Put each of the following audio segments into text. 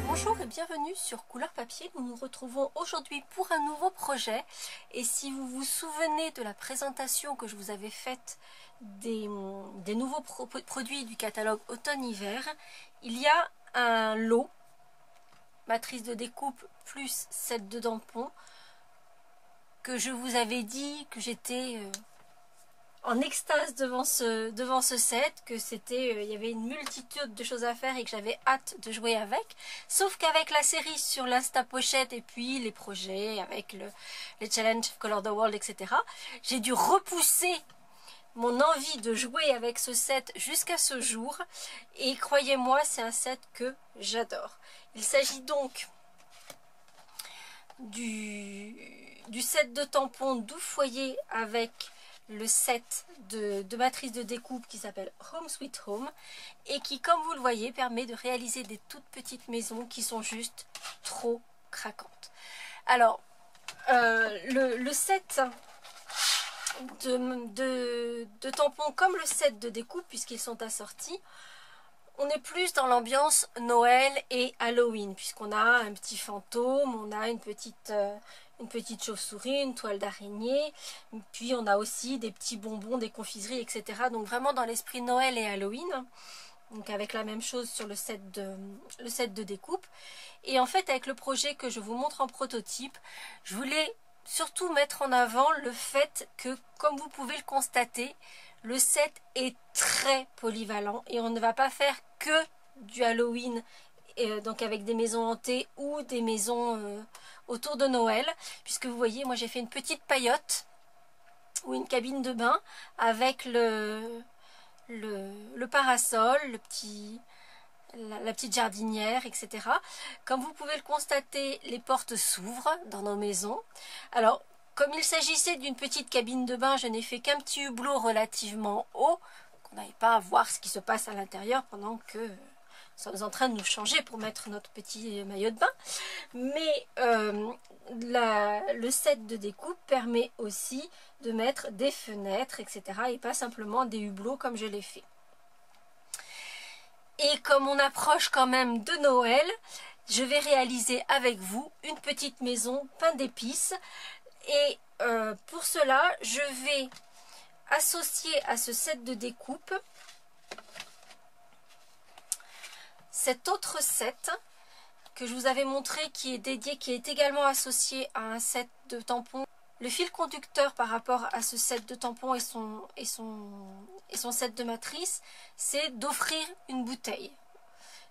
Bonjour et bienvenue sur Couleur Papier. Nous nous retrouvons aujourd'hui pour un nouveau projet. Et si vous vous souvenez de la présentation que je vous avais faite des nouveaux produits du catalogue automne-hiver, il y a un lot, matrice de découpe plus set de tampons, que je vous avais dit que j'étais en extase devant ce set, que c'était, il y avait une multitude de choses à faire et que j'avais hâte de jouer avec. Sauf qu'avec la série sur l'Insta Pochette et puis les projets avec les challenges Color the World, etc., j'ai dû repousser mon envie de jouer avec ce set jusqu'à ce jour. Et croyez-moi, c'est un set que j'adore. Il s'agit donc du set de tampons doux foyer avec le set de matrice de découpe qui s'appelle Home Sweet Home et qui, comme vous le voyez, permet de réaliser des toutes petites maisons qui sont juste trop craquantes. Alors, le set de tampons comme le set de découpe, puisqu'ils sont assortis, on est plus dans l'ambiance Noël et Halloween, puisqu'on a un petit fantôme, on a une petite chauve-souris, une toile d'araignée, puis on a aussi des petits bonbons, des confiseries, etc. Donc vraiment dans l'esprit Noël et Halloween, donc avec la même chose sur le set de découpe. Et en fait, avec le projet que je vous montre en prototype, je voulais surtout mettre en avant le fait que, comme vous pouvez le constater, le set est très polyvalent et on ne va pas faire que du Halloween, donc avec des maisons hantées ou des maisons autour de Noël, puisque vous voyez, moi j'ai fait une petite paillote ou une cabine de bain avec le parasol, la petite jardinière, etc. Comme vous pouvez le constater, les portes s'ouvrent dans nos maisons. Alors, comme il s'agissait d'une petite cabine de bain, je n'ai fait qu'un petit hublot relativement haut, qu'on n'avait pas à voir ce qui se passe à l'intérieur pendant que nous sommes en train de nous changer pour mettre notre petit maillot de bain. Mais le set de découpe permet aussi de mettre des fenêtres, etc. et pas simplement des hublots comme je l'ai fait. Et comme on approche quand même de Noël, je vais réaliser avec vous une petite maison pain d'épices. Et pour cela, je vais associer à ce set de découpe cet autre set que je vous avais montré qui est dédié, qui est également associé à un set de tampons. Le fil conducteur par rapport à ce set de tampons et son set de matrice, c'est d'offrir une bouteille.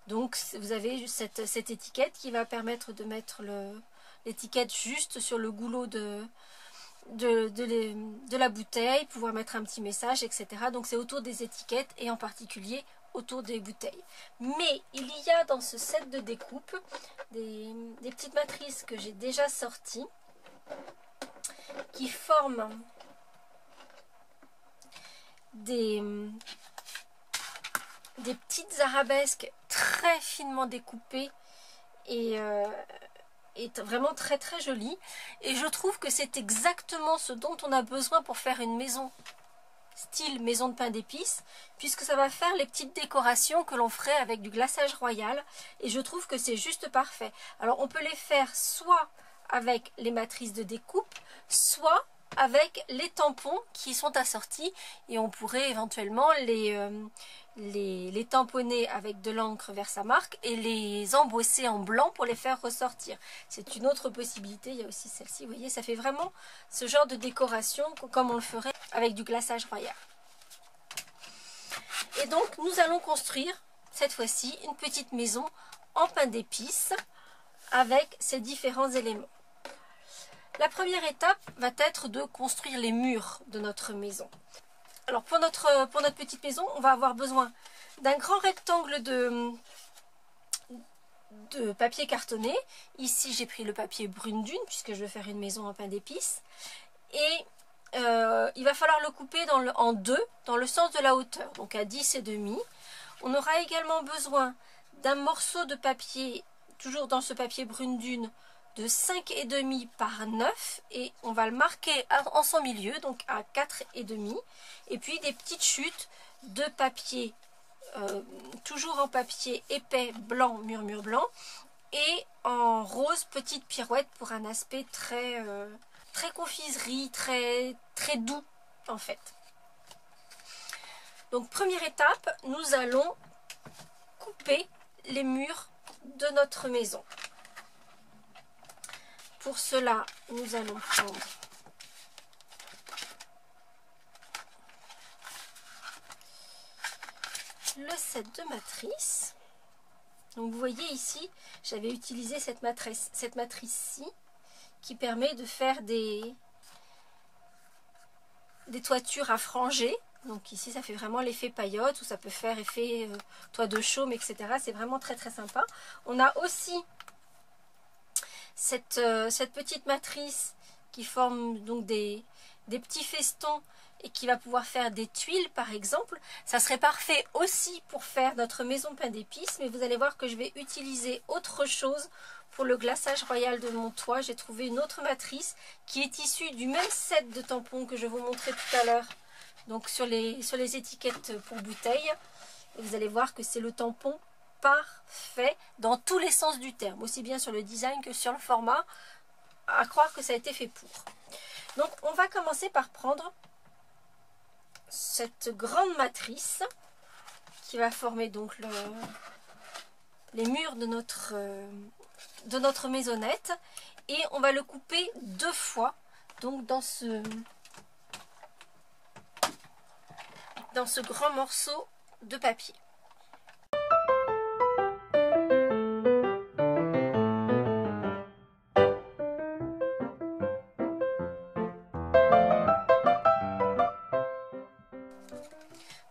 Donc vous avez cette étiquette qui va permettre de mettre l'étiquette juste sur le goulot de la bouteille, pouvoir mettre un petit message, etc. Donc c'est autour des étiquettes et en particulier autour des bouteilles. Mais il y a dans ce set de découpe des petites matrices que j'ai déjà sorties qui forment des petites arabesques très finement découpées et vraiment très très jolies. Et je trouve que c'est exactement ce dont on a besoin pour faire une maison style maison de pain d'épices, puisque ça va faire les petites décorations que l'on ferait avec du glaçage royal, et je trouve que c'est juste parfait. Alors on peut les faire soit avec les matrices de découpe, soit avec les tampons qui sont assortis, et on pourrait éventuellement les tamponner avec de l'encre Versamark et les embosser en blanc pour les faire ressortir. C'est une autre possibilité. Il y a aussi celle-ci, vous voyez, ça fait vraiment ce genre de décoration comme on le ferait avec du glaçage royal. Et donc nous allons construire cette fois-ci une petite maison en pain d'épices avec ces différents éléments. La première étape va être de construire les murs de notre maison. Alors pour notre petite maison, on va avoir besoin d'un grand rectangle de papier cartonné. Ici j'ai pris le papier brune dune puisque je vais faire une maison en pain d'épices. Et il va falloir le couper en deux dans le sens de la hauteur, donc à 10,5. On aura également besoin d'un morceau de papier, toujours dans ce papier brune dune, de 5,5 par 9 et on va le marquer en son milieu, donc à 4,5. Et puis des petites chutes de papier, toujours en papier épais blanc, murmure blanc, et en rose petite pirouette pour un aspect très, très confiserie, très, très doux en fait. Donc première étape, nous allons couper les murs de notre maison. Pour cela, nous allons prendre le set de matrices. Donc vous voyez ici, j'avais utilisé cette matrice-ci qui permet de faire des toitures à franger. Donc ici ça fait vraiment l'effet paillote, ou ça peut faire effet toit de chaume, etc. C'est vraiment très très sympa. On a aussi cette petite matrice qui forme donc des petits festons et qui va pouvoir faire des tuiles par exemple. Ça serait parfait aussi pour faire notre maison pain d'épices, mais vous allez voir que je vais utiliser autre chose pour le glaçage royal de mon toit. J'ai trouvé une autre matrice qui est issue du même set de tampons que je vous montrais tout à l'heure, donc sur les étiquettes pour bouteilles. Et vous allez voir que c'est le tampon parfait dans tous les sens du terme, aussi bien sur le design que sur le format, à croire que ça a été fait pour. Donc on va commencer par prendre cette grande matrice qui va former donc les murs de notre maisonnette, et on va le couper 2 fois, donc dans ce grand morceau de papier.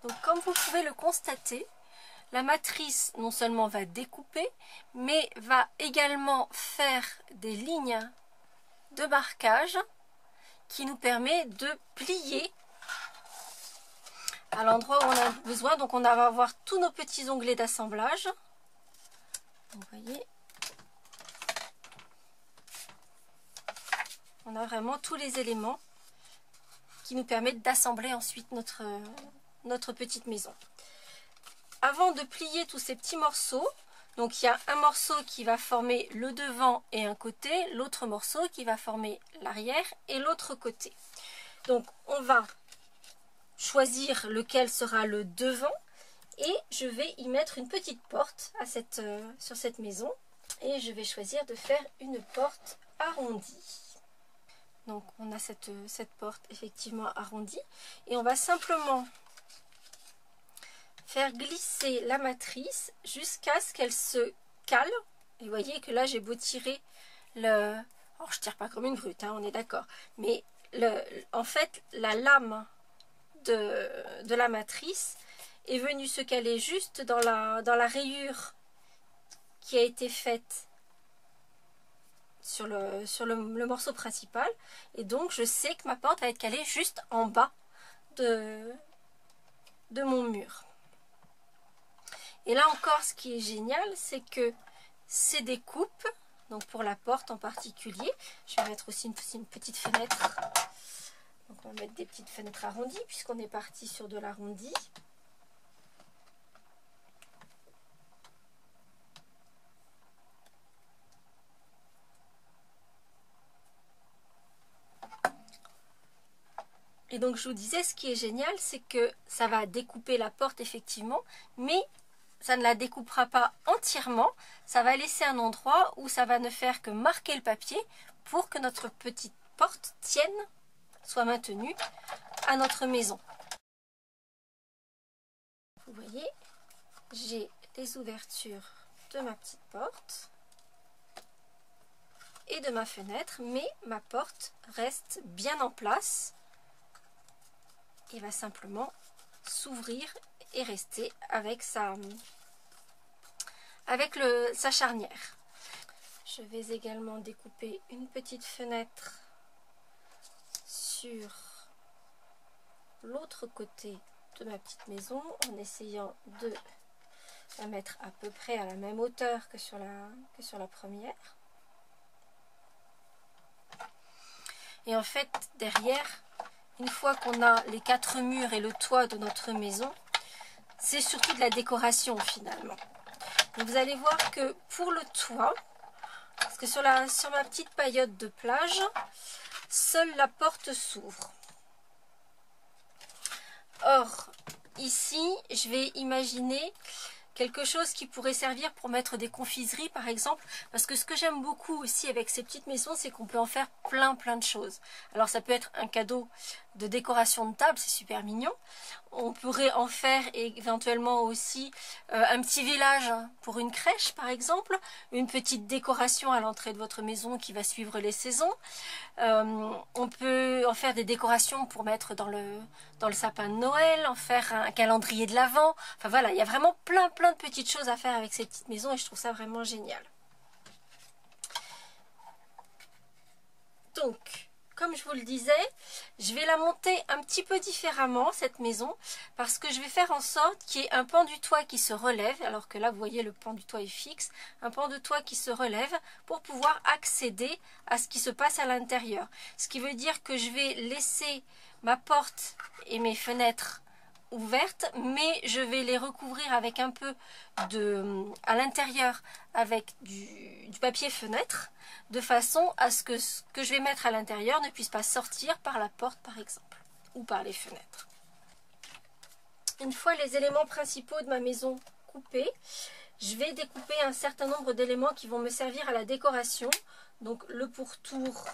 Donc comme vous pouvez le constater, la matrice non seulement va découper, mais va également faire des lignes de marquage qui nous permet de plier à l'endroit où on a besoin. Donc on va avoir tous nos petits onglets d'assemblage. Vous voyez, on a vraiment tous les éléments qui nous permettent d'assembler ensuite notre petite maison. Avant de plier tous ces petits morceaux, donc il y a un morceau qui va former le devant et un côté, l'autre morceau qui va former l'arrière et l'autre côté. Donc on va choisir lequel sera le devant, et je vais y mettre une petite porte sur cette maison, et je vais choisir de faire une porte arrondie. Donc on a cette porte effectivement arrondie, et on va simplement faire glisser la matrice jusqu'à ce qu'elle se cale. Et vous voyez que là j'ai beau tirer alors je tire pas comme une brute, hein, on est d'accord, mais en fait la lame de la matrice est venue se caler juste dans la rayure qui a été faite sur le morceau principal, et donc je sais que ma porte va être calée juste en bas de mon mur. Et là encore, ce qui est génial, c'est que ces découpes, donc pour la porte en particulier, je vais mettre aussi une petite fenêtre. Donc on va mettre des petites fenêtres arrondies puisqu'on est parti sur de l'arrondi. Et donc je vous disais, ce qui est génial, c'est que ça va découper la porte effectivement, mais ça ne la découpera pas entièrement. Ça va laisser un endroit où ça va ne faire que marquer le papier pour que notre petite porte tienne, soit maintenue à notre maison. Vous voyez, j'ai les ouvertures de ma petite porte et de ma fenêtre, mais ma porte reste bien en place et va simplement s'ouvrir et rester avec sa charnière. Je vais également découper une petite fenêtre sur l'autre côté de ma petite maison en essayant de la mettre à peu près à la même hauteur que sur la première. Et en fait, derrière, une fois qu'on a les 4 murs et le toit de notre maison, c'est surtout de la décoration finalement. Et vous allez voir que pour le toit, parce que sur ma petite paillote de plage, seule la porte s'ouvre. Or, ici, je vais imaginer quelque chose qui pourrait servir pour mettre des confiseries par exemple, parce que ce que j'aime beaucoup aussi avec ces petites maisons, c'est qu'on peut en faire plein de choses. Alors ça peut être un cadeau de décoration de table, c'est super mignon. On pourrait en faire éventuellement aussi un petit village pour une crèche par exemple, une petite décoration à l'entrée de votre maison qui va suivre les saisons. On peut en faire des décorations pour mettre dans le sapin de Noël, en faire un calendrier de l'Avent. Enfin voilà, il y a vraiment plein de petites choses à faire avec ces petites maisons et je trouve ça vraiment génial. Donc, comme je vous le disais, je vais la monter un petit peu différemment cette maison parce que je vais faire en sorte qu'il y ait un pan du toit qui se relève, alors que là vous voyez le pan du toit est fixe, un pan de toit qui se relève pour pouvoir accéder à ce qui se passe à l'intérieur. Ce qui veut dire que je vais laisser ma porte et mes fenêtres ouvertes, mais je vais les recouvrir avec un peu à l'intérieur avec du papier fenêtre, de façon à ce que je vais mettre à l'intérieur ne puisse pas sortir par la porte par exemple, ou par les fenêtres. Une fois les éléments principaux de ma maison coupés, je vais découper un certain nombre d'éléments qui vont me servir à la décoration. Donc le pourtour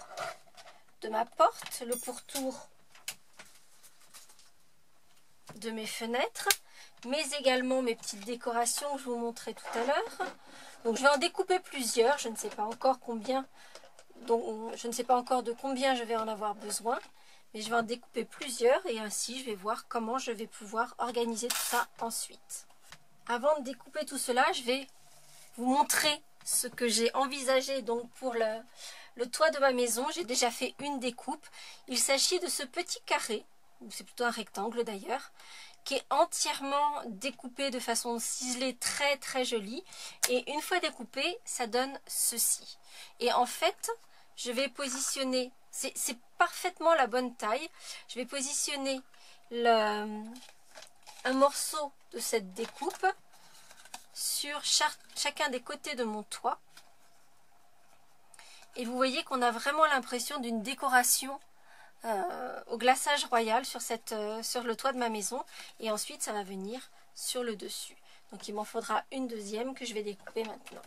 de ma porte, le pourtour de mes fenêtres, mais également mes petites décorations que je vous montrais tout à l'heure. Donc je vais en découper plusieurs, je ne sais pas encore combien, donc je ne sais pas encore de combien je vais en avoir besoin, mais je vais en découper plusieurs et ainsi je vais voir comment je vais pouvoir organiser tout ça ensuite. Avant de découper tout cela, je vais vous montrer ce que j'ai envisagé donc pour le toit de ma maison. J'ai déjà fait une découpe. Il s'agit de ce petit carré, ou c'est plutôt un rectangle d'ailleurs, qui est entièrement découpé de façon ciselée, très jolie. Et une fois découpé, ça donne ceci. Et en fait, je vais positionner, c'est parfaitement la bonne taille, je vais positionner un morceau de cette découpe sur chacun des côtés de mon toit. Et vous voyez qu'on a vraiment l'impression d'une décoration au glaçage royal sur le toit de ma maison, et ensuite ça va venir sur le dessus. Donc il m'en faudra une deuxième que je vais découper maintenant.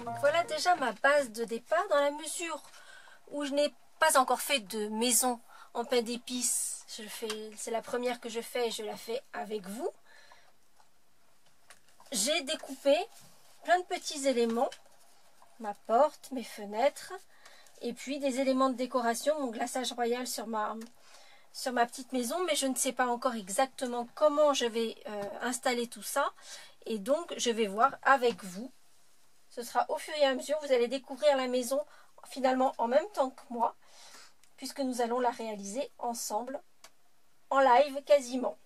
Donc voilà déjà ma base de départ, dans la mesure où je n'ai pas encore fait de maison en pain d'épices. C'est la première que je fais et je la fais avec vous. J'ai découpé plein de petits éléments, ma porte, mes fenêtres, et puis des éléments de décoration, mon glaçage royal sur ma petite maison, mais je ne sais pas encore exactement comment je vais installer tout ça, et donc je vais voir avec vous. Ce sera au fur et à mesure, vous allez découvrir la maison finalement en même temps que moi, puisque nous allons la réaliser ensemble en live quasiment.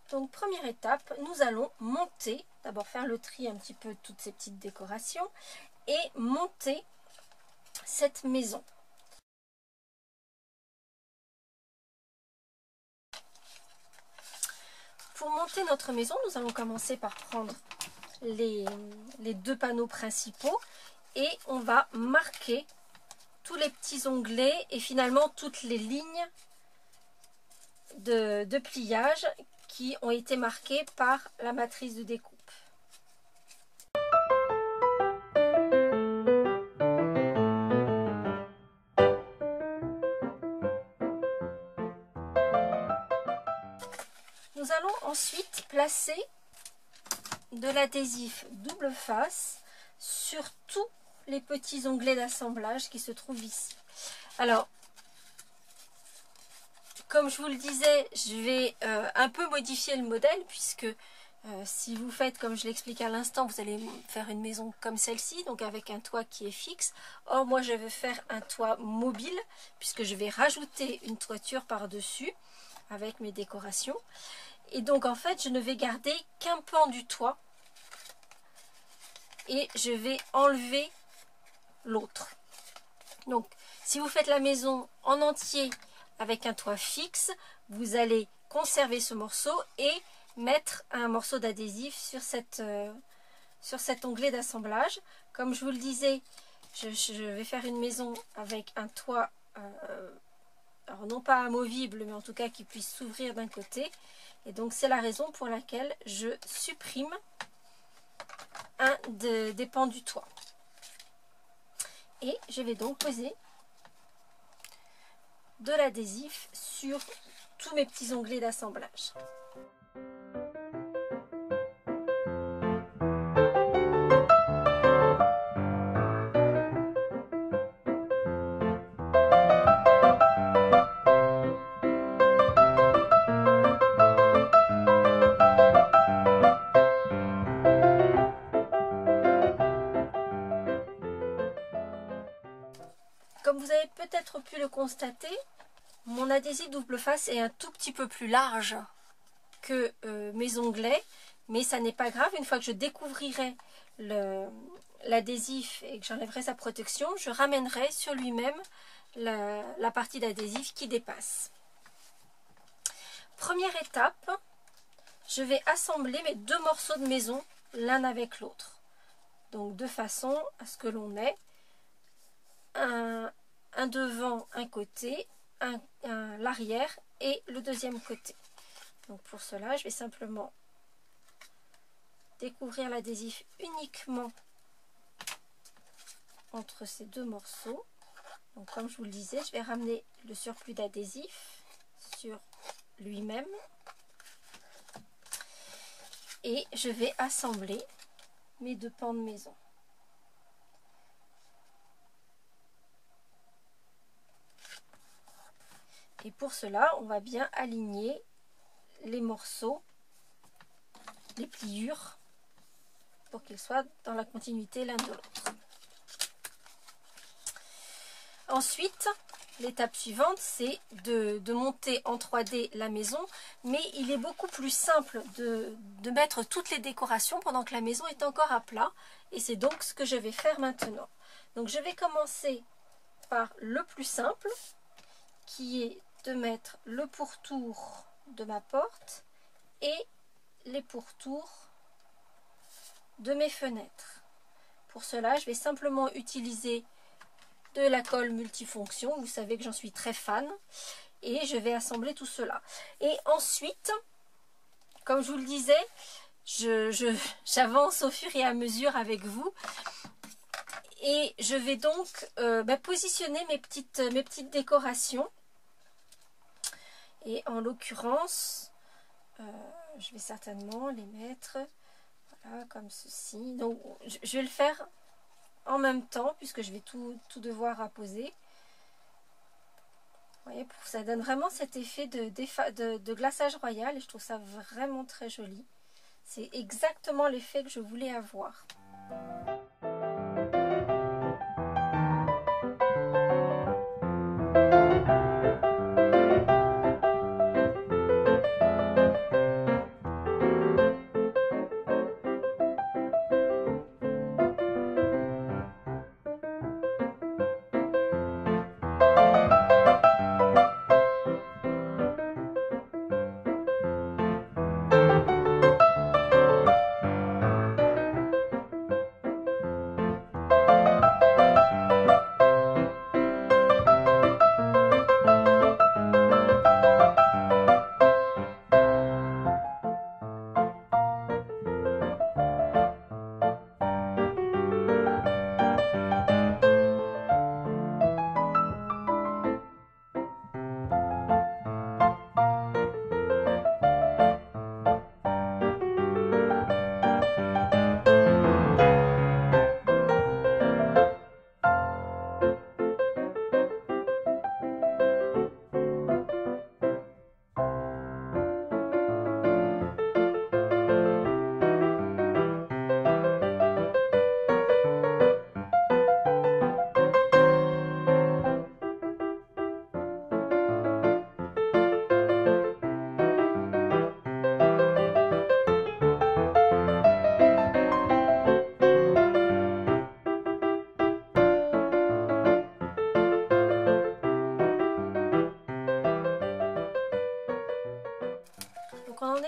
Donc première étape, nous allons monter, d'abord faire le tri un petit peu de toutes ces petites décorations et monter cette maison. Pour monter notre maison, nous allons commencer par prendre les deux panneaux principaux et on va marquer tous les petits onglets et finalement toutes les lignes de pliage qui ont été marquées par la matrice de découpe. Nous allons ensuite placer de l'adhésif double face sur tous les petits onglets d'assemblage qui se trouvent ici. Alors, comme je vous le disais, je vais un peu modifier le modèle puisque si vous faites comme je l'explique à l'instant, vous allez faire une maison comme celle-ci, donc avec un toit qui est fixe. Or, moi, je vais faire un toit mobile puisque je vais rajouter une toiture par-dessus avec mes décorations. Et donc, en fait, je ne vais garder qu'un pan du toit et je vais enlever l'autre. Donc, si vous faites la maison en entier avec un toit fixe, vous allez conserver ce morceau et mettre un morceau d'adhésif sur cet onglet d'assemblage. Comme je vous le disais, je vais faire une maison avec un toit, alors non pas amovible, mais en tout cas qui puisse s'ouvrir d'un côté. Et donc c'est la raison pour laquelle je supprime un des pans du toit. Et je vais donc poser de l'adhésif sur tous mes petits onglets d'assemblage. Comme vous avez peut-être pu le constater, mon adhésif double face est un tout petit peu plus large que mes onglets, mais ça n'est pas grave. Une fois que je découvrirai l'adhésif et que j'enlèverai sa protection, je ramènerai sur lui-même la partie d'adhésif qui dépasse. Première étape, je vais assembler mes deux morceaux de maison l'un avec l'autre. Donc de façon à ce que l'on ait un devant, un côté, l'arrière et le deuxième côté. Donc pour cela, je vais simplement découvrir l'adhésif uniquement entre ces deux morceaux. Donc comme je vous le disais, je vais ramener le surplus d'adhésif sur lui-même et je vais assembler mes deux pans de maison. Et pour cela, on va bien aligner les morceaux, les pliures, pour qu'ils soient dans la continuité l'un de l'autre. Ensuite, l'étape suivante, c'est de monter en 3D la maison, mais il est beaucoup plus simple de mettre toutes les décorations pendant que la maison est encore à plat, et c'est donc ce que je vais faire maintenant. Donc je vais commencer par le plus simple, qui est de mettre le pourtour de ma porte et les pourtours de mes fenêtres. Pour cela, je vais simplement utiliser de la colle multifonction. Vous savez que j'en suis très fan. Et je vais assembler tout cela. Et ensuite, comme je vous le disais, j'avance au fur et à mesure avec vous. Et je vais donc positionner mes petites décorations. Et en l'occurrence, je vais certainement les mettre voilà, comme ceci. Donc je vais le faire en même temps puisque je vais tout devoir apposer. Vous voyez, ça donne vraiment cet effet de glaçage royal et je trouve ça vraiment très joli. C'est exactement l'effet que je voulais avoir.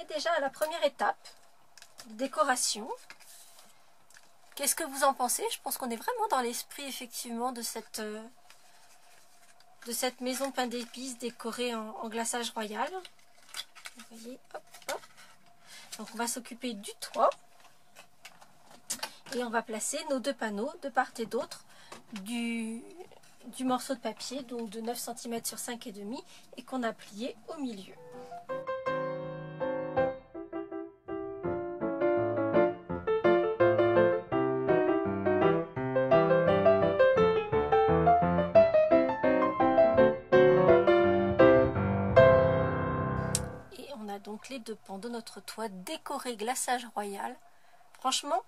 est déjà à la première étape, décoration. Qu'est-ce que vous en pensez? Je pense qu'on est vraiment dans l'esprit effectivement de cette maison pain d'épices décorée en glaçage royal. Vous voyez, hop, hop. Donc on va s'occuper du toit. Et on va placer nos deux panneaux de part et d'autre du morceau de papier, donc de 9 cm sur 5,5 et qu'on a plié au milieu. Et on a donc les deux pans de notre toit décorés glaçage royal. Franchement,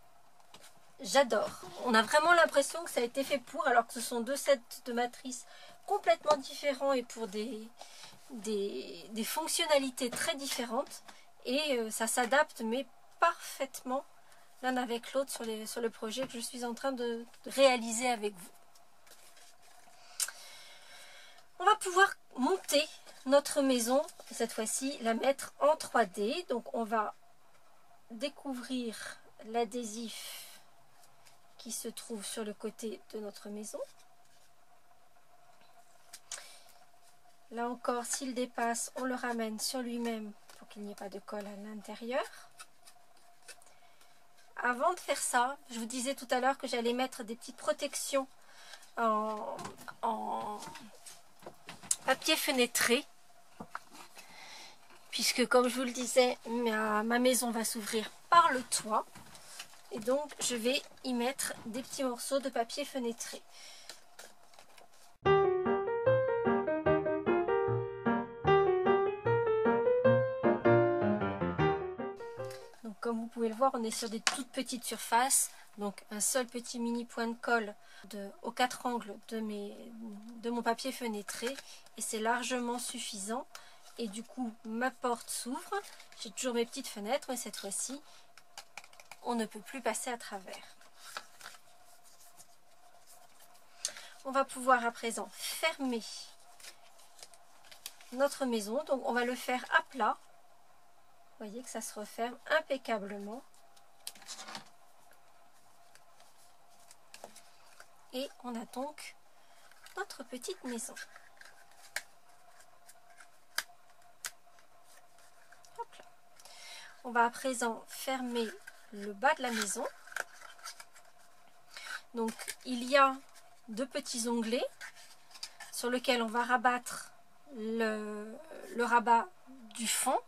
j'adore. On a vraiment l'impression que ça a été fait pour, alors que ce sont deux sets de matrices complètement différents et pour des fonctionnalités très différentes. Et ça s'adapte mais parfaitement l'un avec l'autre sur le projet que je suis en train de réaliser avec vous. On va pouvoir monter notre maison, cette fois-ci la mettre en 3D. Donc on va découvrir l'adhésif qui se trouve sur le côté de notre maison. Là encore, s'il dépasse, on le ramène sur lui-même pour qu'il n'y ait pas de colle à l'intérieur. Avant de faire ça, je vous disais tout à l'heure que j'allais mettre des petites protections en papier fenêtré, puisque comme je vous le disais, ma maison va s'ouvrir par le toit. Et donc, je vais y mettre des petits morceaux de papier fenêtré. Donc, comme vous pouvez le voir, on est sur des toutes petites surfaces. Donc, un seul petit mini point de colle aux 4 angles de mon papier fenêtré. Et c'est largement suffisant. Et du coup, ma porte s'ouvre. J'ai toujours mes petites fenêtres, mais cette fois-ci, on ne peut plus passer à travers. On va pouvoir à présent fermer notre maison. Donc on va le faire à plat. Vous voyez que ça se referme impeccablement. Et on a donc notre petite maison. Hop là. On va à présent fermer le bas de la maison. Donc il y a deux petits onglets sur lesquels on va rabattre le rabat du fond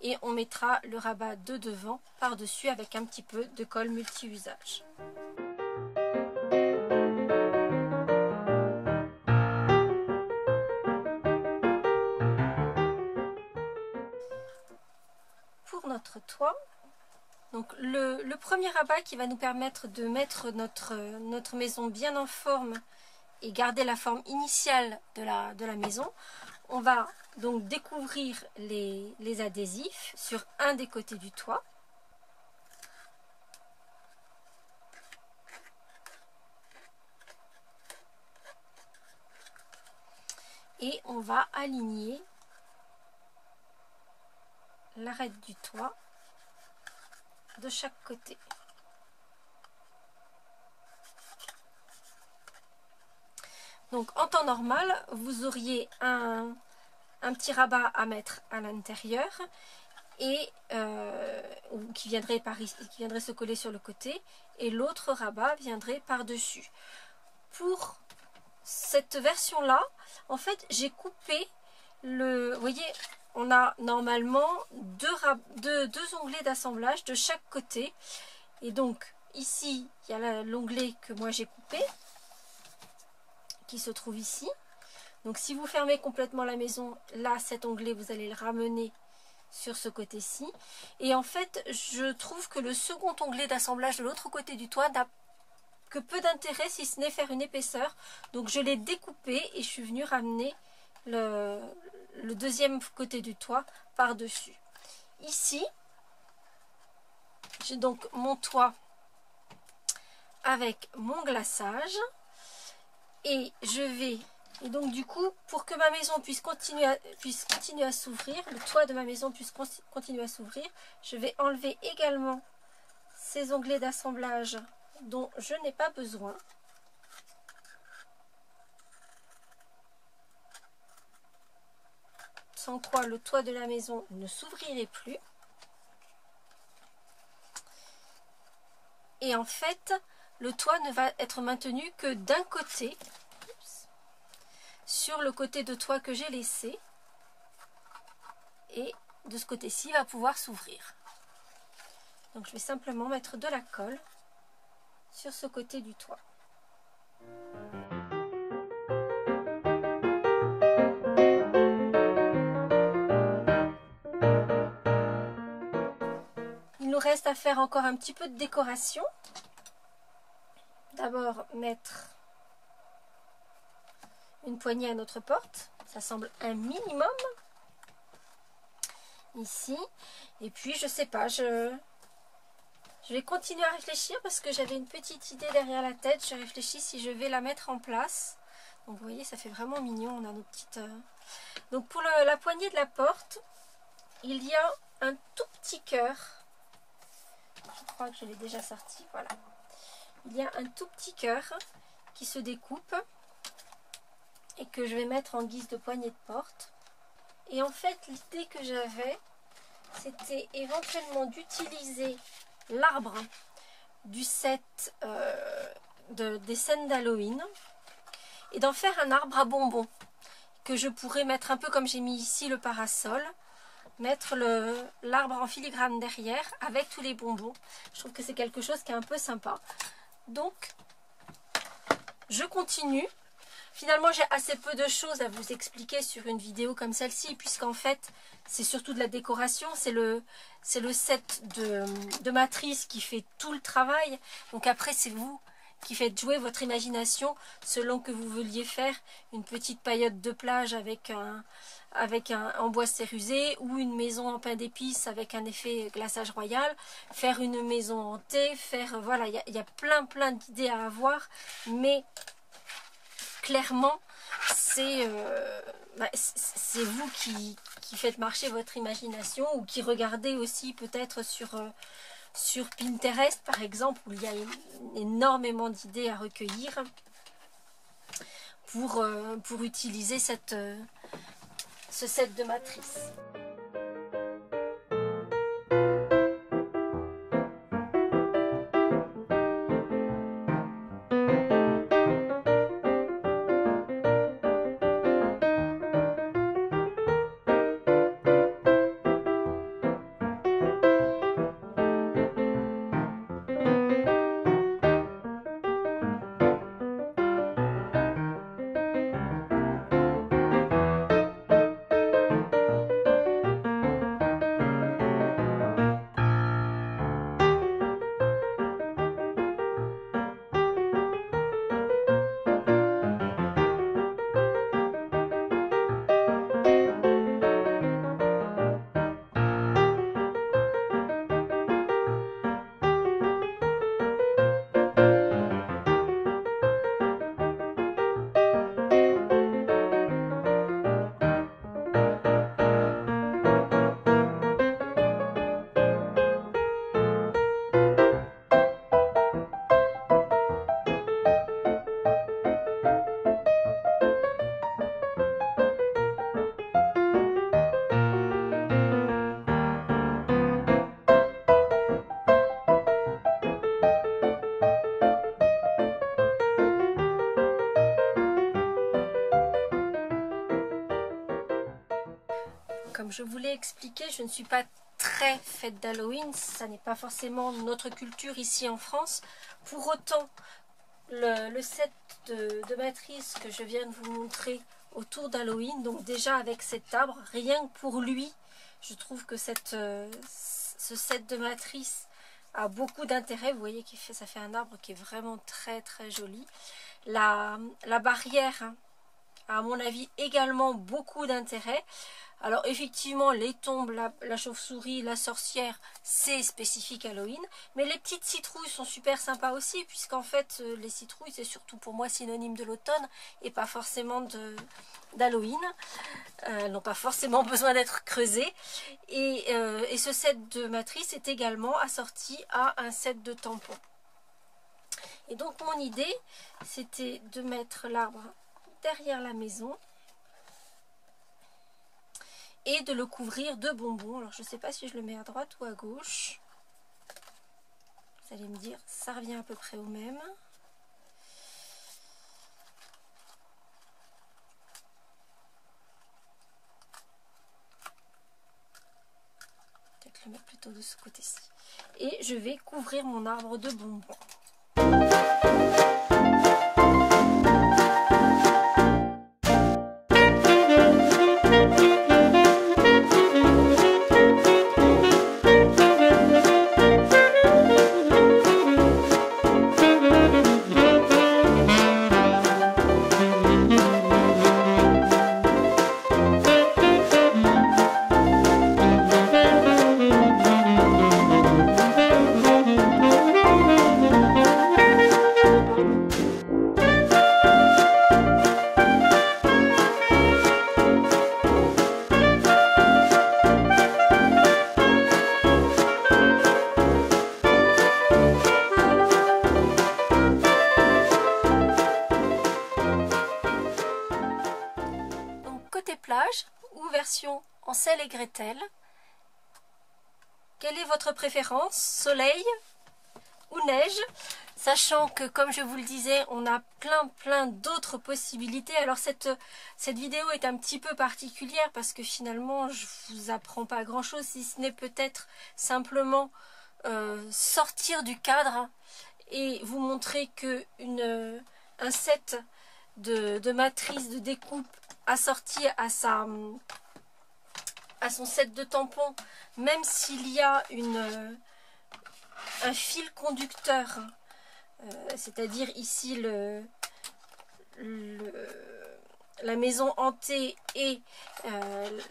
et on mettra le rabat de devant par-dessus avec un petit peu de colle multi-usage. Pour notre toit, donc le premier rabat qui va nous permettre de mettre notre maison bien en forme et garder la forme initiale de la maison, on va donc découvrir les adhésifs sur un des côtés du toit. Et on va aligner l'arête du toit de chaque côté. Donc en temps normal, vous auriez un petit rabat à mettre à l'intérieur et qui viendrait se coller sur le côté, et l'autre rabat viendrait par-dessus. Pour cette version-là, en fait, j'ai coupé vous voyez, on a normalement deux onglets d'assemblage de chaque côté. Et donc, ici, il y a l'onglet que moi j'ai coupé, qui se trouve ici. Donc, si vous fermez complètement la maison, là, cet onglet, vous allez le ramener sur ce côté-ci. Et en fait, je trouve que le second onglet d'assemblage de l'autre côté du toit n'a que peu d'intérêt, si ce n'est faire une épaisseur. Donc, je l'ai découpé et je suis venue ramener le deuxième côté du toit par-dessus. Ici, j'ai donc mon toit avec mon glaçage et je vais Et donc du coup, pour que ma maison puisse continuer à s'ouvrir, le toit de ma maison puisse continuer à s'ouvrir, je vais enlever également ces onglets d'assemblage dont je n'ai pas besoin. Sans quoi le toit de la maison ne s'ouvrirait plus. Et en fait, le toit ne va être maintenu que d'un côté, sur le côté de toit que j'ai laissé. Et de ce côté-ci, il va pouvoir s'ouvrir. Donc je vais simplement mettre de la colle sur ce côté du toit. Il nous reste à faire encore un petit peu de décoration. D'abord mettre une poignée à notre porte. Ça semble un minimum. Ici. Et puis je sais pas, je vais continuer à réfléchir parce que j'avais une petite idée derrière la tête. Je réfléchis si je vais la mettre en place. Donc vous voyez, ça fait vraiment mignon. On a nos petites... Donc pour la poignée de la porte, il y a un tout petit cœur. Je crois que je l'ai déjà sorti. Voilà. Il y a un tout petit cœur qui se découpe et que je vais mettre en guise de poignée de porte. Et en fait, l'idée que j'avais, c'était éventuellement d'utiliser l'arbre du set des scènes d'Halloween et d'en faire un arbre à bonbons que je pourrais mettre un peu comme j'ai mis ici le parasol, mettre l'arbre en filigrane derrière avec tous les bonbons. Je trouve que c'est quelque chose qui est un peu sympa. Donc, je continue. Finalement, j'ai assez peu de choses à vous expliquer sur une vidéo comme celle-ci, puisqu'en fait, c'est surtout de la décoration. C'est le set de matrice qui fait tout le travail. Donc après, c'est vous qui faites jouer votre imagination selon que vous vouliez faire une petite paillote de plage avec en bois cérusé ou une maison en pain d'épices avec un effet glaçage royal, faire une maison hantée, faire... Voilà, il y a plein d'idées à avoir, mais... Clairement, c'est vous qui faites marcher votre imagination ou qui regardez aussi peut-être sur Pinterest par exemple, où il y a énormément d'idées à recueillir pour utiliser ce set de matrice. Comme je vous l'ai expliqué, je ne suis pas très fête d'Halloween, ça n'est pas forcément notre culture ici en France. Pour autant, le set de matrice que je viens de vous montrer autour d'Halloween, donc déjà avec cet arbre, rien que pour lui, je trouve que ce set de matrice a beaucoup d'intérêt. Vous voyez que ça fait un arbre qui est vraiment très joli. La barrière à mon avis également beaucoup d'intérêt. Alors effectivement, les tombes, la chauve-souris, la sorcière, c'est spécifique Halloween. Mais les petites citrouilles sont super sympas aussi, puisqu'en fait, les citrouilles, c'est surtout pour moi synonyme de l'automne et pas forcément d'Halloween. Elles n'ont pas forcément besoin d'être creusées. Et ce set de matrice est également assorti à un set de tampons. Et donc mon idée, c'était de mettre l'arbre derrière la maison et de le couvrir de bonbons. Alors je ne sais pas si je le mets à droite ou à gauche. Vous allez me dire, ça revient à peu près au même. Peut-être le mettre plutôt de ce côté-ci. Et je vais couvrir mon arbre de bonbons. Plage ou version Hansel et Gretel. Quelle est votre préférence? Soleil ou neige? Sachant que, comme je vous le disais, on a plein d'autres possibilités. Alors cette vidéo est un petit peu particulière parce que finalement je vous apprends pas grand chose, si ce n'est peut-être simplement sortir du cadre et vous montrer que un set de matrice de découpe assorti à son set de tampons, même s'il y a un fil conducteur, c'est-à-dire ici la maison hantée et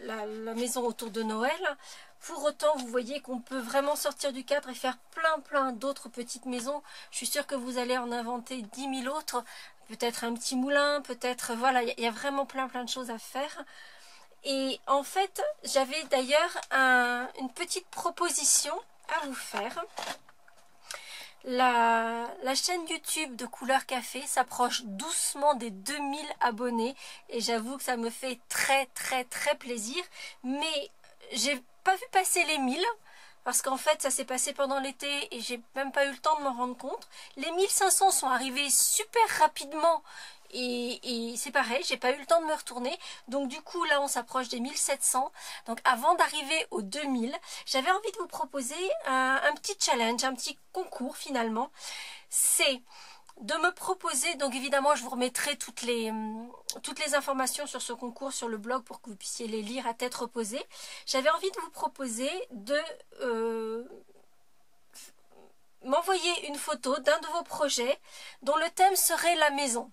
la maison autour de Noël. Pour autant, vous voyez qu'on peut vraiment sortir du cadre et faire plein d'autres petites maisons. Je suis sûre que vous allez en inventer 10 000 autres. Peut-être un petit moulin, peut-être... Voilà, il y a vraiment plein de choses à faire. Et en fait, j'avais d'ailleurs une petite proposition à vous faire. La chaîne YouTube de Couleur Café s'approche doucement des 2000 abonnés. Et j'avoue que ça me fait très plaisir. Mais j'ai pas vu passer les 1000. Parce qu'en fait, ça s'est passé pendant l'été et j'ai même pas eu le temps de m'en rendre compte. Les 1500 sont arrivés super rapidement et c'est pareil, j'ai pas eu le temps de me retourner. Donc du coup, là, on s'approche des 1700. Donc avant d'arriver aux 2000, j'avais envie de vous proposer un petit challenge, un petit concours finalement. C'est de me proposer, donc évidemment je vous remettrai toutes les informations sur ce concours sur le blog pour que vous puissiez les lire à tête reposée. J'avais envie de vous proposer de m'envoyer une photo d'un de vos projets dont le thème serait la maison.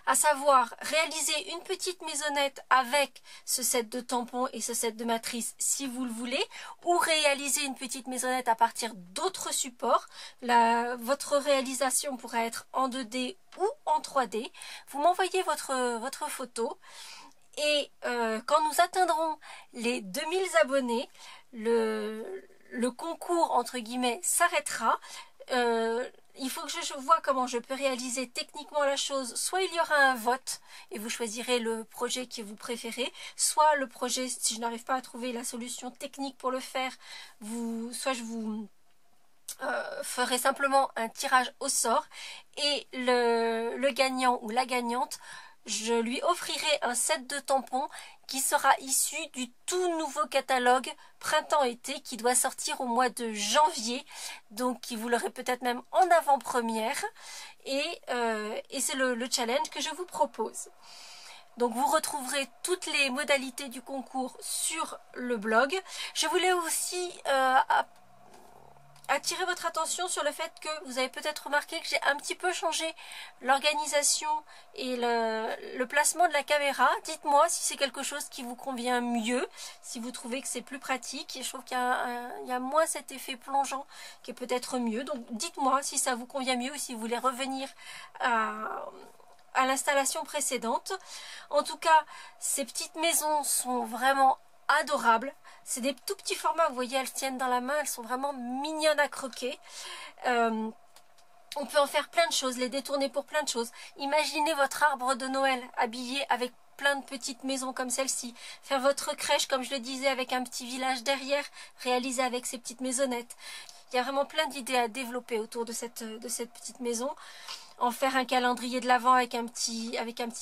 À savoir réaliser une petite maisonnette avec ce set de tampons et ce set de matrice si vous le voulez, ou réaliser une petite maisonnette à partir d'autres supports. Votre réalisation pourrait être en 2D ou en 3D. Vous m'envoyez votre photo et quand nous atteindrons les 2000 abonnés, le concours entre guillemets s'arrêtera. Il faut que je vois comment je peux réaliser techniquement la chose. Soit il y aura un vote et vous choisirez le projet que vous préférez, soit le projet, si je n'arrive pas à trouver la solution technique pour le faire, soit je vous ferai simplement un tirage au sort et le gagnant ou la gagnante, je lui offrirai un set de tampons qui sera issu du tout nouveau catalogue printemps-été qui doit sortir au mois de janvier. Donc vous l'aurez peut-être même en avant-première. Et c'est le challenge que je vous propose. Donc vous retrouverez toutes les modalités du concours sur le blog. Je voulais aussi attirer votre attention sur le fait que vous avez peut-être remarqué que j'ai un petit peu changé l'organisation et le placement de la caméra. Dites-moi si c'est quelque chose qui vous convient mieux, si vous trouvez que c'est plus pratique. Et je trouve qu'il y a moins cet effet plongeant qui est peut-être mieux. Donc dites-moi si ça vous convient mieux ou si vous voulez revenir à l'installation précédente. En tout cas, ces petites maisons sont vraiment adorables. C'est des tout petits formats, vous voyez, elles tiennent dans la main, elles sont vraiment mignonnes à croquer. On peut en faire plein de choses, les détourner pour plein de choses. Imaginez votre arbre de Noël habillé avec plein de petites maisons comme celle-ci. Faire votre crèche, comme je le disais, avec un petit village derrière, réalisé avec ces petites maisonnettes. Il y a vraiment plein d'idées à développer autour de cette petite maison. En faire un calendrier de l'Avent avec un petit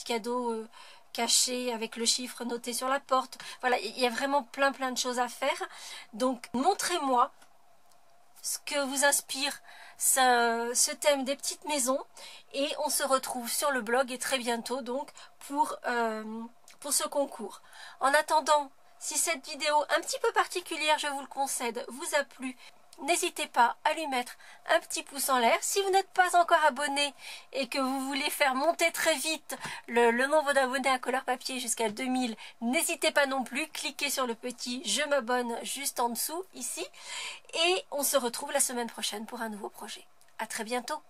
cadeau caché avec le chiffre noté sur la porte. Voilà, il y a vraiment plein de choses à faire. Donc montrez-moi ce que vous inspire ce thème des petites maisons, et on se retrouve sur le blog et très bientôt donc pour ce concours. En attendant, si cette vidéo un petit peu particulière, je vous le concède, vous a plu, n'hésitez pas à lui mettre un petit pouce en l'air. Si vous n'êtes pas encore abonné et que vous voulez faire monter très vite le nombre d'abonnés à Couleur Papier jusqu'à 2000, n'hésitez pas non plus, cliquez sur le petit je m'abonne juste en dessous ici, et on se retrouve la semaine prochaine pour un nouveau projet. À très bientôt.